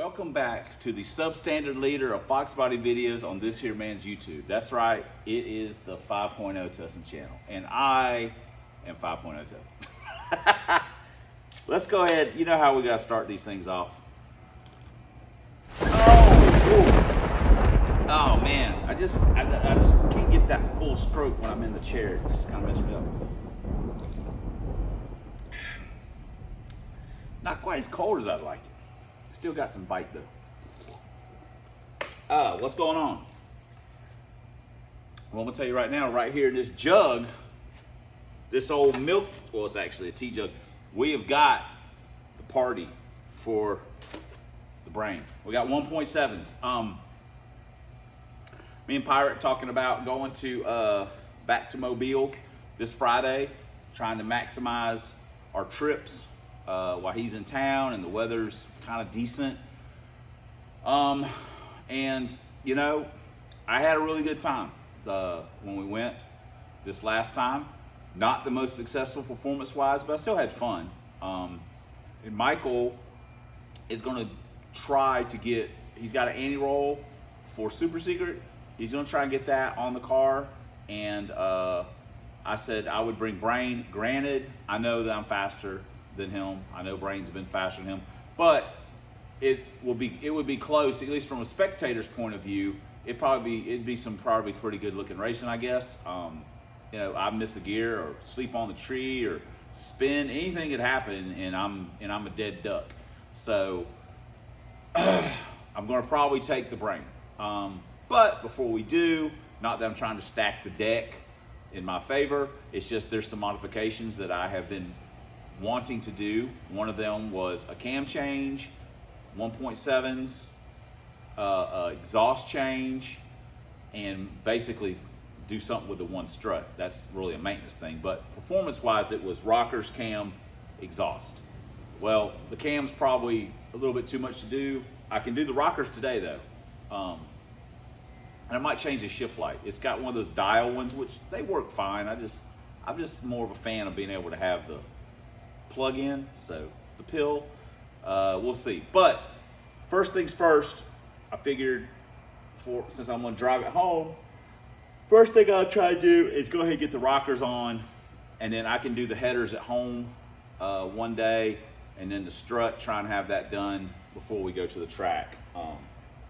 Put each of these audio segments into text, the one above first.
Welcome back to the substandard leader of Fox Body videos on this here man's YouTube. That's right, it is the 5.0 testing channel, and I am 5.0 testing. Let's go ahead. You know how we got to start these things off. Oh man, I just can't get that full stroke when I'm in the chair. It just kind of messes me up. Not quite as cold as I'd like it. Still got some bite though. What's going on? Well, I'm gonna tell you right now, right here in this jug, this old milk, well, it's actually a tea jug. We have got the party for the brain. We got 1.7s. Me and Pirate talking about going to back to Mobile this Friday, trying to maximize our trips while he's in town and the weather's kind of decent. And you know, I had a really good time when we went this last time. Not the most successful performance-wise, but I still had fun. And Michael is going to try to get, he's got an anti-roll for Super Secret. He's going to try and get that on the car. And I said I would bring Brain. Granted, I know that I'm faster than him. I know Brain's been faster than him, but it would be close, at least from a spectator's point of view. It'd be some probably pretty good looking racing, I guess. You know, I miss a gear or sleep on the tree or spin, anything could happen, and I'm a dead duck. So I'm going to probably take the Brain. But before we do, not that I'm trying to stack the deck in my favor, it's just there's some modifications that I have been wanting to do. One of them was a cam change, 1.7s, exhaust change, and basically do something with the one strut. That's really a maintenance thing, but performance-wise, it was rockers, cam, exhaust. Well, the cam's probably a little bit too much to do. I can do the rockers today though. And I might change the shift light. It's got one of those dial ones, which they work fine. I'm just more of a fan of being able to have the plug-in, so the pill, we'll see. But first things first, I figured since I'm gonna drive it home, first thing I'll try to do is go ahead and get the rockers on, and then I can do the headers at home one day, and then the strut, try and have that done before we go to the track.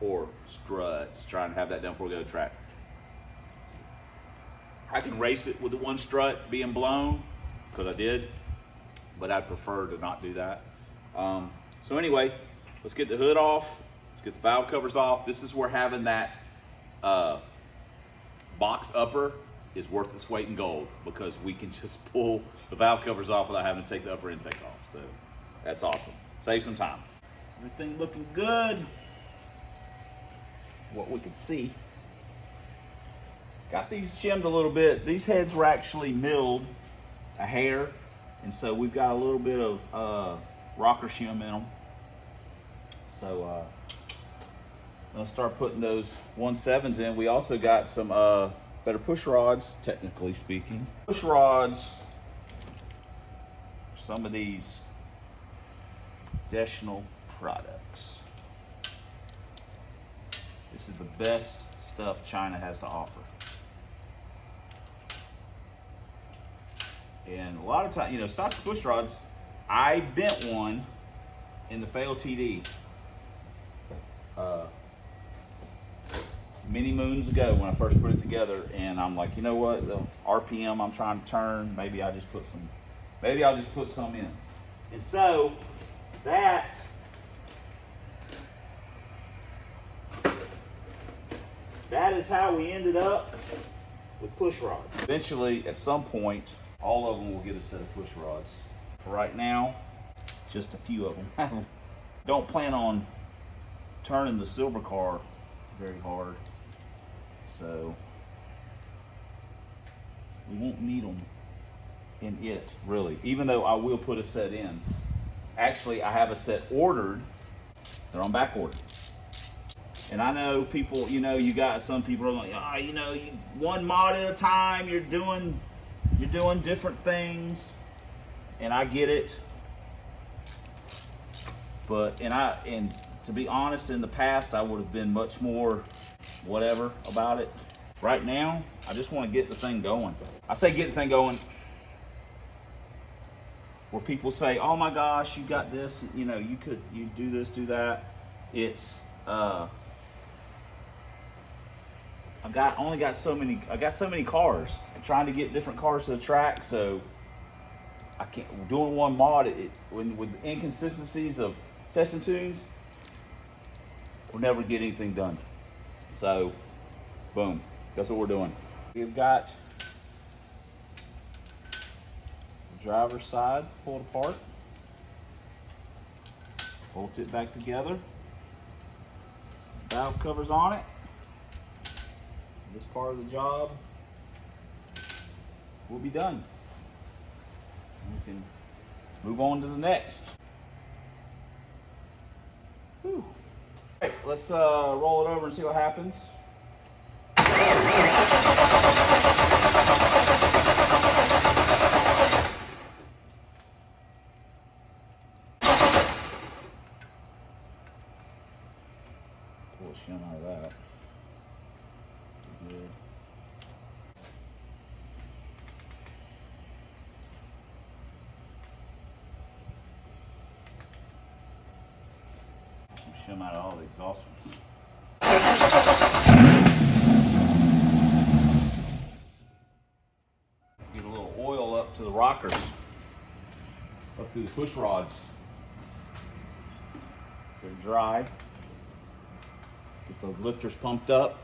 Or struts, trying to have that done before we go to the track. I can race it with the one strut being blown, because I did, but I'd prefer to not do that. So anyway, let's get the hood off. Let's get the valve covers off. This is where having that box upper is worth its weight in gold, because we can just pull the valve covers off without having to take the upper intake off. So that's awesome. Save some time. Everything looking good. What we can see. Got these shimmed a little bit. These heads were actually milled a hair, and so we've got a little bit of rocker shim in them. So I'll start putting those 1.7s in. We also got some better push rods, technically speaking. Push rods, some of these additional products. This is the best stuff China has to offer. And a lot of times, you know, stock push rods, I bent one in the fail TD many moons ago when I first put it together, and I'm like, you know what, the RPM I'm trying to turn, maybe I'll just put some in. And so that is how we ended up with push rods. Eventually, at some point, all of them will get a set of push rods. For right now, just a few of them. Don't plan on turning the silver car very hard, so we won't need them in it, really. Even though I will put a set in. Actually, I have a set ordered. They're on back order. And I know people, you know, you got some people are like, you know, one mod at a time, you're doing different things, and I get it. But and to be honest, in the past, I would have been much more whatever about it. Right now, I just want to get the thing going. I say get the thing going where people say, oh my gosh, you got this, you know, you do this, do that. It's, I got so many cars. I'm trying to get different cars to the track, so I can't, doing one mod, with inconsistencies of testing tunes, we'll never get anything done. So, boom, that's what we're doing. We've got the driver's side pulled apart, bolt it back together, valve covers on it. This part of the job will be done. We can move on to the next. Whew. Okay, let's roll it over and see what happens. Pull a shim out of that. Good. Some shim out of all the exhaust ones. Get a little oil up to the rockers, up through the push rods, so they're dry. Get the lifters pumped up.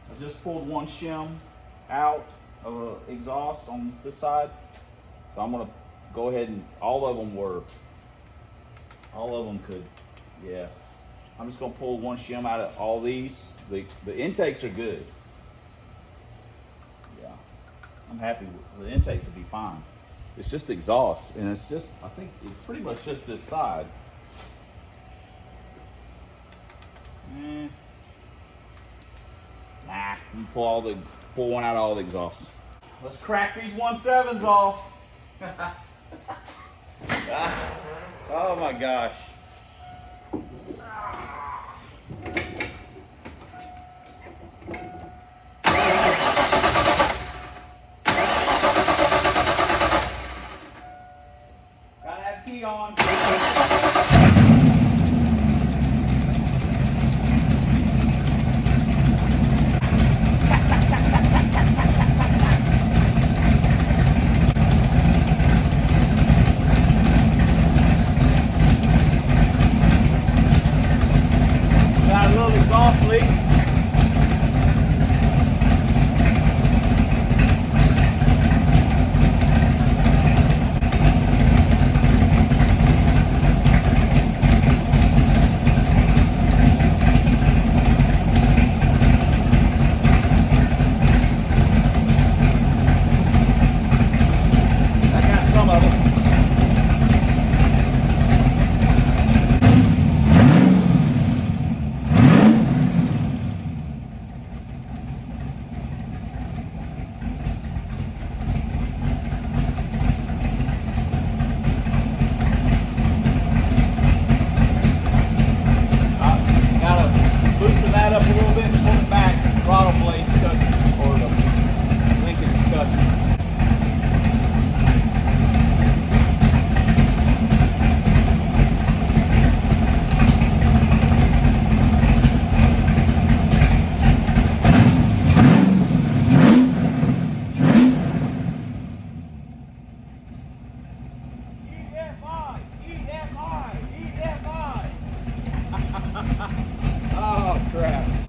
I just pulled one shim out of the exhaust on this side, so I'm gonna go ahead and all of them could, yeah. I'm just gonna pull one shim out of all these. The intakes are good. Yeah, I'm happy with the intakes will be fine. It's just the exhaust, and it's just, I think it's pretty much just this side. Nah, you pull one out of all the exhaust. Let's crack these 1.7s off. Oh my gosh. Gotta have key on.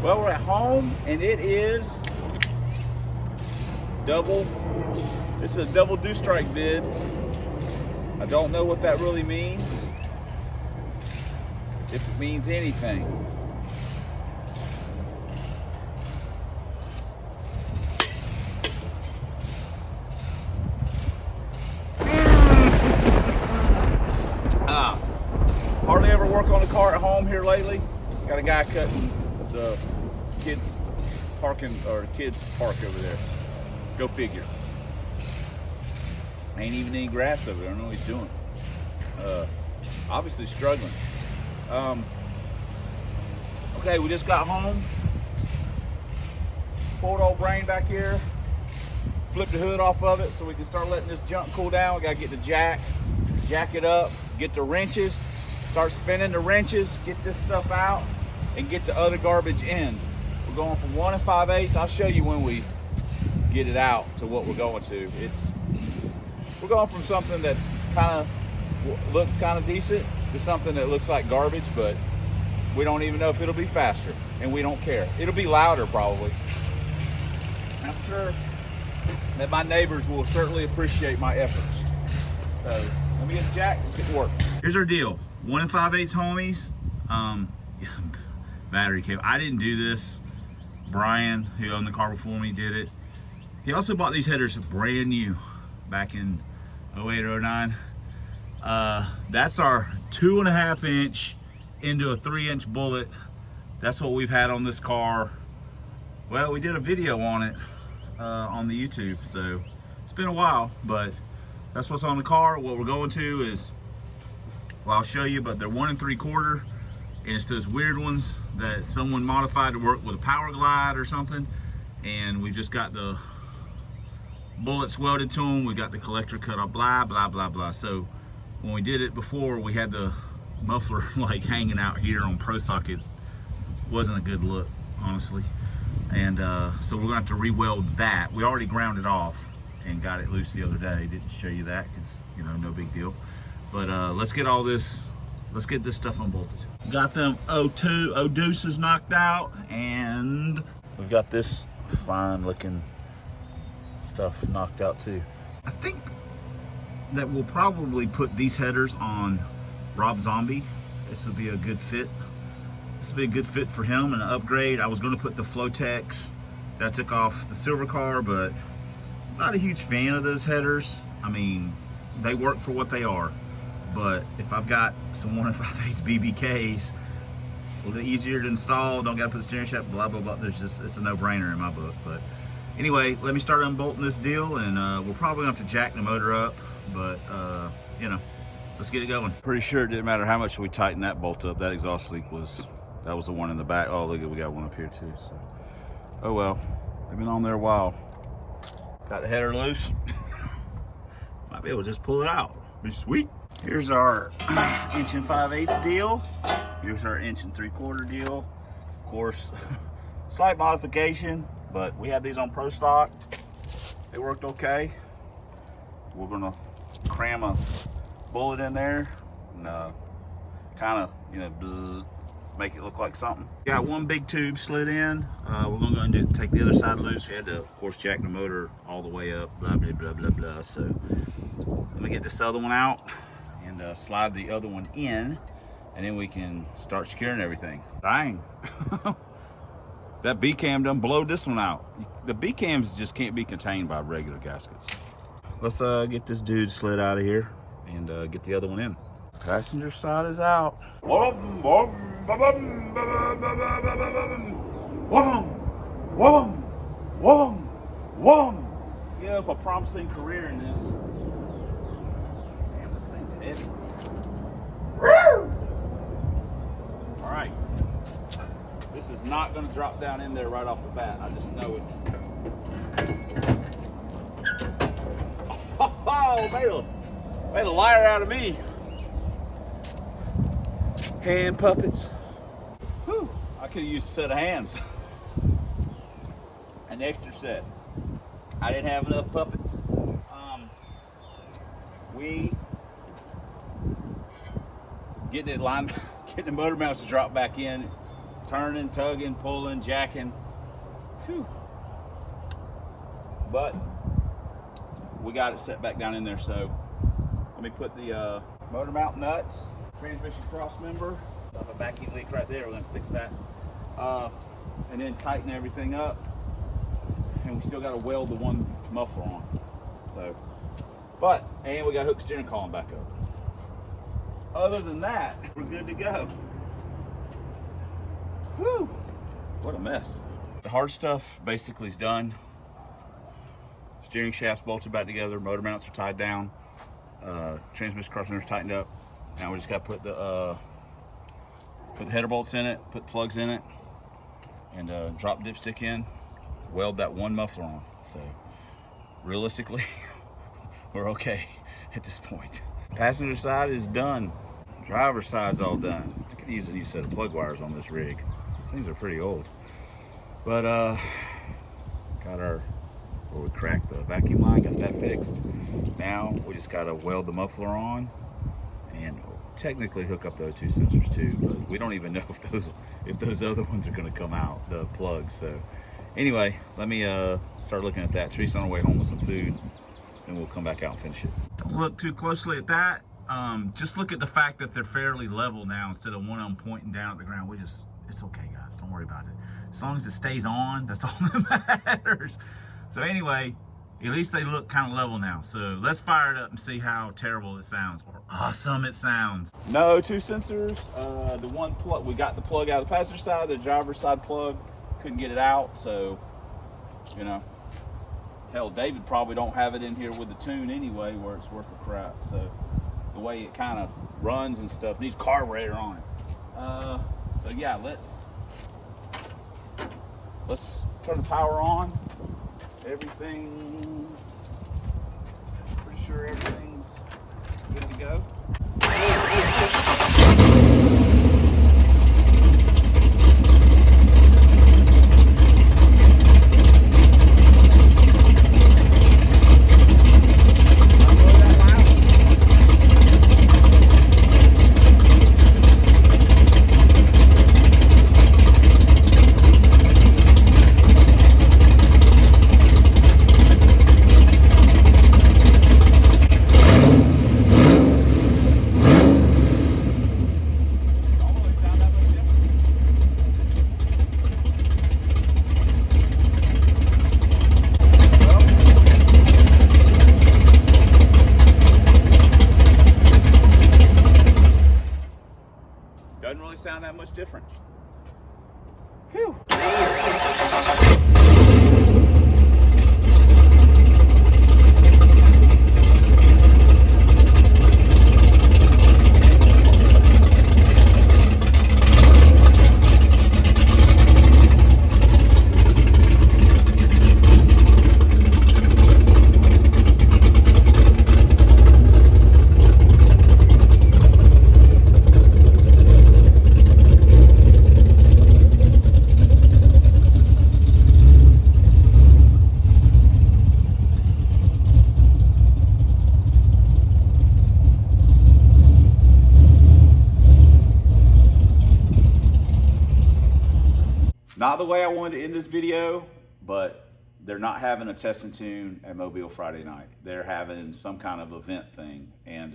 Well, we're at home, and it is double. This is a double do strike vid. I don't know what that really means, if it means anything. That guy cutting the kids parking, or kids park over there. Go figure. Ain't even any grass over there. I don't know what he's doing. Obviously struggling. Okay, we just got home. Pulled old brain back here. Flip the hood off of it so we can start letting this junk cool down. We gotta get the jack it up, get the wrenches, start spinning the wrenches, get this stuff out, and get the other garbage in. We're going from 1 5/8. I'll show you when we get it out to what we're going to. We're going from something that's looks kind of decent to something that looks like garbage, but we don't even know if it'll be faster, and we don't care. It'll be louder probably. I'm sure that my neighbors will certainly appreciate my efforts. So let me get the jack, let's get to work. Here's our deal. 1 5/8 homies. Battery cable. I didn't do this. Brian, who owned the car before me, did it. He also bought these headers brand new back in 08 or 09. That's our 2.5 inch into a 3 inch bullet. That's what we've had on this car. Well, we did a video on it on the YouTube, so it's been a while, but that's what's on the car. What we're going to is, well, I'll show you, but they're 1 3/4, and it's those weird ones that someone modified to work with a power glide or something, and we've just got the bullets welded to them. We got the collector cut off, blah blah blah blah. So when we did it before, we had the muffler like hanging out here on pro socket. Wasn't a good look, honestly. And so we're gonna have to re-weld that. We already ground it off and got it loose the other day. Didn't show you that because, you know, no big deal. But let's get this stuff unbolted. Got them O2 deuces knocked out, and we've got this fine looking stuff knocked out too. I think that we'll probably put these headers on Rob Zombie. This would be a good fit. This would be a good fit for him and an upgrade. I was going to put the Flotex that I took off the silver car, but I'm not a huge fan of those headers. I mean, they work for what they are, but if I've got some 1 5/8 BBKs, a little easier to install, don't got to put the steering shaft, blah blah blah. It's a no-brainer in my book. But anyway, let me start unbolting this deal, and we're probably going to have to jack the motor up, but you know, let's get it going. Pretty sure it didn't matter how much we tightened that bolt up. That exhaust leak was the one in the back. Oh, look, we got one up here too. So, oh well, they've been on there a while. Got the header loose. Might be able to just pull it out. Be sweet. Here's our 1 5/8 deal. Here's our 1 3/4 deal. Of course, slight modification, but we had these on pro stock. They worked okay. We're gonna cram a bullet in there and kind of, you know, bzz, make it look like something. Got one big tube slid in. We're gonna go and take the other side loose. We had to, of course, jack the motor all the way up, blah blah blah blah blah. So let me get this other one out and slide the other one in, and then we can start securing everything. Dang. That B-cam done blowed this one out. The B-cams just can't be contained by regular gaskets. Let's get this dude slid out of here and get the other one in. Passenger side is out. You have a promising career in this. Damn, this thing's heavy. All right. This is not going to drop down in there right off the bat. I just know it. Oh, made a liar out of me. Hand puppets. Whew. I could have used a set of hands. An extra set. I didn't have enough puppets. We getting it lined, getting the motor mounts to drop back in, turning, tugging, pulling, jacking. Whew. But we got it set back down in there. So let me put the motor mount nuts, transmission cross member. I have a backing leak right there. We're gonna fix that, and then tighten everything up. And we still got to weld the one muffler on. So, and we got to hook steering column back up. Other than that, we're good to go. Whew, what a mess. The hard stuff basically is done. Steering shaft's bolted back together, motor mounts are tied down, transmission crossmembers tightened up. Now we just got to put the header bolts in it, put plugs in it, and drop dipstick in, weld that one muffler on. So realistically, we're okay at this point. Passenger side is done. Driver's side's all done. I could use a new set of plug wires on this rig. These things are pretty old. But got our, where we cracked the vacuum line, got that fixed. Now we just gotta weld the muffler on and technically hook up the O2 sensors too, but we don't even know if those other ones are gonna come out, the plugs. So anyway, let me start looking at that. Tree's on our way home with some food, and we'll come back out and finish it. Don't look too closely at that. Just look at the fact that they're fairly level now instead of one of them pointing down at the ground. It's okay, guys, don't worry about it. As long as it stays on, that's all that matters. So anyway, at least they look kind of level now. So let's fire it up and see how terrible it sounds, or awesome it sounds. No two sensors. The one plug, we got the plug out of the passenger side, the driver's side plug, couldn't get it out. So, you know, hell, David probably don't have it in here with the TOON anyway, where it's worth the crap. So the way it kind of runs and stuff, needs carburetor on it. So yeah, let's turn the power on. Everything's, pretty sure everything's good to go. Doesn't really sound that much different. Phew. Not the way I wanted to end this video, but they're not having a test and tune at Mobile Friday night. They're having some kind of event thing, and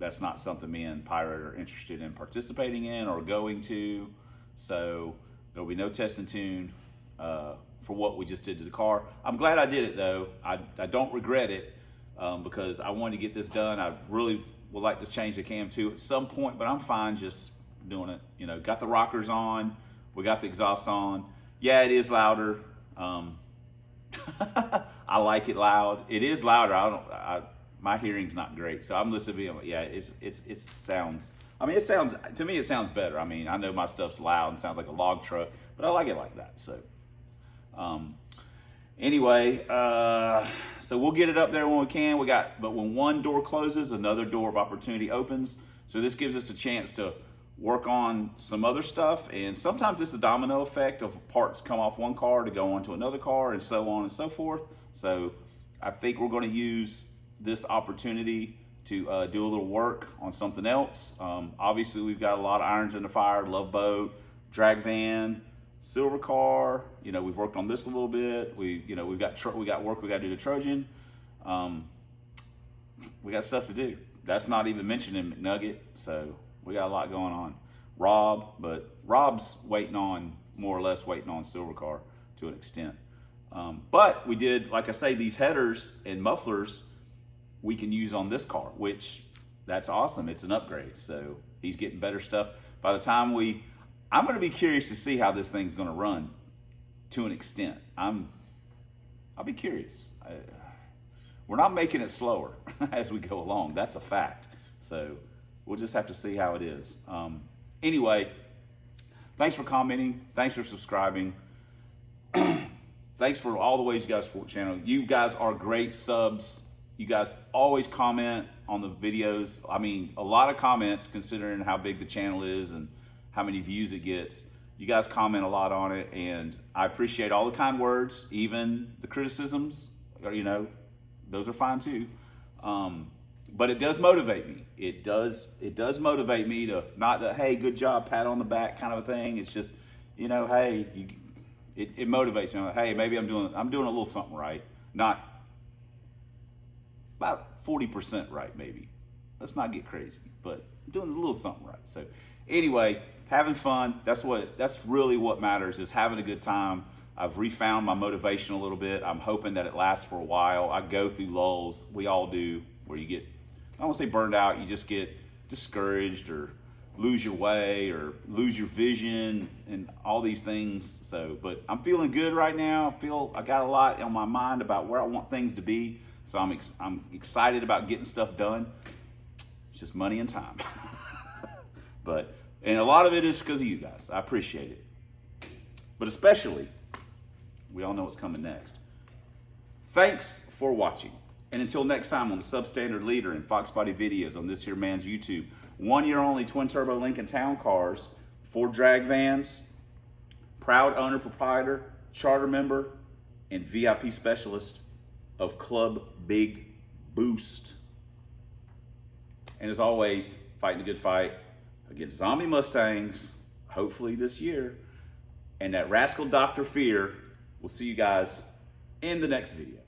that's not something me and Pirate are interested in participating in or going to. So there'll be no test and tune for what we just did to the car. I'm glad I did it though. I don't regret it because I wanted to get this done. I really would like to change the cam too at some point, but I'm fine just doing it. You know, got the rockers on. We got the exhaust on. Yeah, it is louder. I like it loud. It is louder. My hearing's not great, so I'm listening. Yeah, it sounds. I mean, it sounds to me. It sounds better. I mean, I know my stuff's loud and sounds like a log truck, but I like it like that. So, anyway, so we'll get it up there when we can. But when one door closes, another door of opportunity opens. So this gives us a chance to work on some other stuff, and sometimes it's a domino effect of parts come off one car to go onto another car and so on and so forth. So I think we're going to use this opportunity to do a little work on something else. Obviously we've got a lot of irons in the fire: Love Boat, drag van, silver car. You know, we've worked on this a little bit. We've got work we got to do to Trojan. We got stuff to do. That's not even mentioning McNugget. So we got a lot going on. But Rob's more or less waiting on silver car to an extent. But we did, like I say, these headers and mufflers we can use on this car, which that's awesome. It's an upgrade. So he's getting better stuff. By the time I'm going to be curious to see how this thing's going to run to an extent. I'll be curious. We're not making it slower as we go along. That's a fact. So we'll just have to see how it is. Anyway, thanks for commenting. Thanks for subscribing. Thanks for all the ways you guys support the channel. You guys are great subs. You guys always comment on the videos. I mean, a lot of comments considering how big the channel is and how many views it gets. You guys comment a lot on it, and I appreciate all the kind words, even the criticisms, or, you know, those are fine too. But it does motivate me. It does motivate me to not the, hey, good job, pat on the back kind of a thing. It's just, you know, hey, it motivates me. I'm like, hey, maybe I'm doing a little something right. Not about 40% right, maybe. Let's not get crazy, but I'm doing a little something right. So anyway, having fun. That's really what matters, is having a good time. I've refound my motivation a little bit. I'm hoping that it lasts for a while. I go through lulls. We all do, where you get, I don't want to say burned out, you just get discouraged or lose your way or lose your vision and all these things. So, but I'm feeling good right now. I got a lot on my mind about where I want things to be. So I'm excited about getting stuff done. It's just money and time. And a lot of it is because of you guys. I appreciate it. But especially, we all know what's coming next. Thanks for watching. And until next time on the Substandard Leader and Fox Body videos on this here man's YouTube. 1 year only twin turbo Lincoln Town cars, 4 drag vans, proud owner, proprietor, charter member, and VIP specialist of Club Big Boost. And as always, fighting a good fight against zombie Mustangs, hopefully this year, and that rascal Dr. Fear. We'll see you guys in the next video.